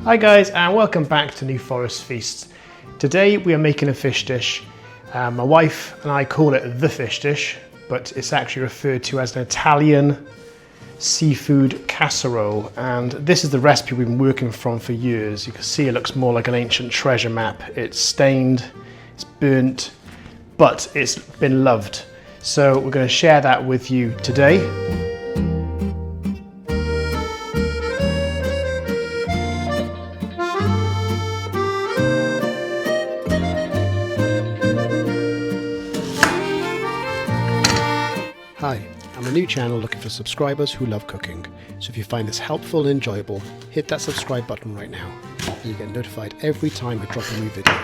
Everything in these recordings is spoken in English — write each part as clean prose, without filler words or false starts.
Hi guys, and welcome back to New Forest Feasts. Today we are making a fish dish. My wife and I call it the fish dish, but it's actually referred to as an Italian seafood casserole, and this is the recipe we've been working from for years. You can see it looks more like an ancient treasure map. It's stained, it's burnt, but it's been loved. So we're going to share that with you today. Hi, I'm a new channel looking for subscribers who love cooking, so if you find this helpful and enjoyable, hit that subscribe button right now, and you get notified every time I drop a new video.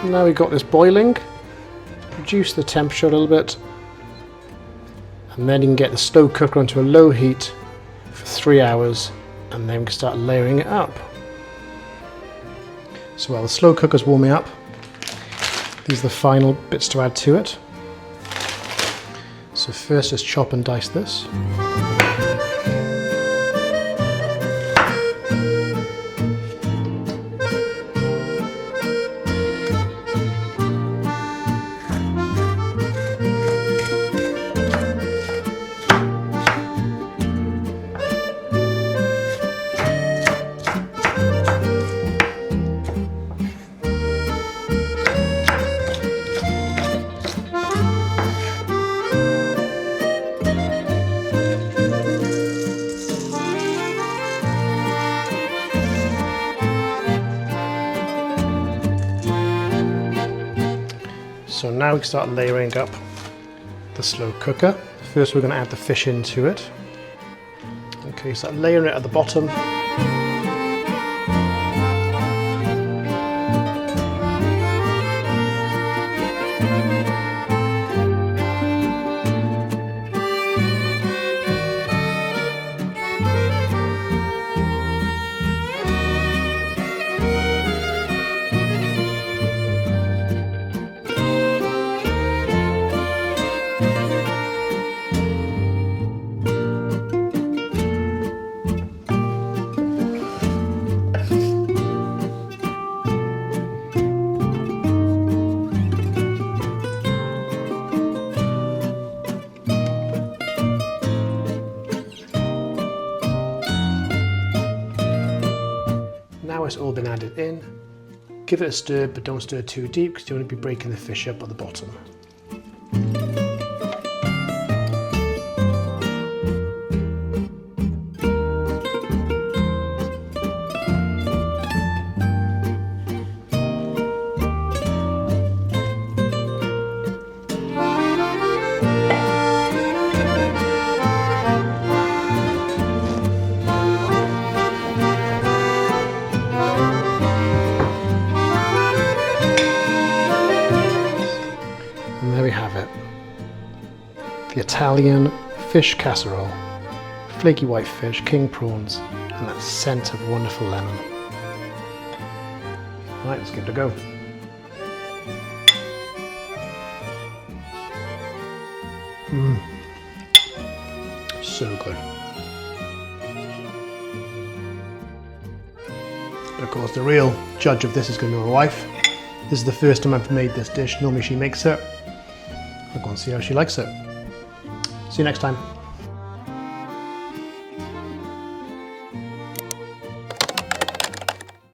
Now we've got this boiling, reduce the temperature a little bit, and then you can get the slow cooker onto a low heat for 3 hours, and then we can start layering it up. So while the slow cooker's warming up, these are the final bits to add to it. So first just chop and dice this. So now we can start layering up the slow cooker. First we're going to add the fish into it. Okay, so layering it at the bottom. Now it's all been added in. Give it a stir, but don't stir too deep because you don't want to be breaking the fish up at the bottom. And there we have it. The Italian fish casserole. Flaky white fish, king prawns, and that scent of wonderful lemon. Right, let's give it a go. So good. But of course the real judge of this is going to be my wife. This is the first time I've made this dish. Normally she makes it. I'll go and see how she likes it. See you next time.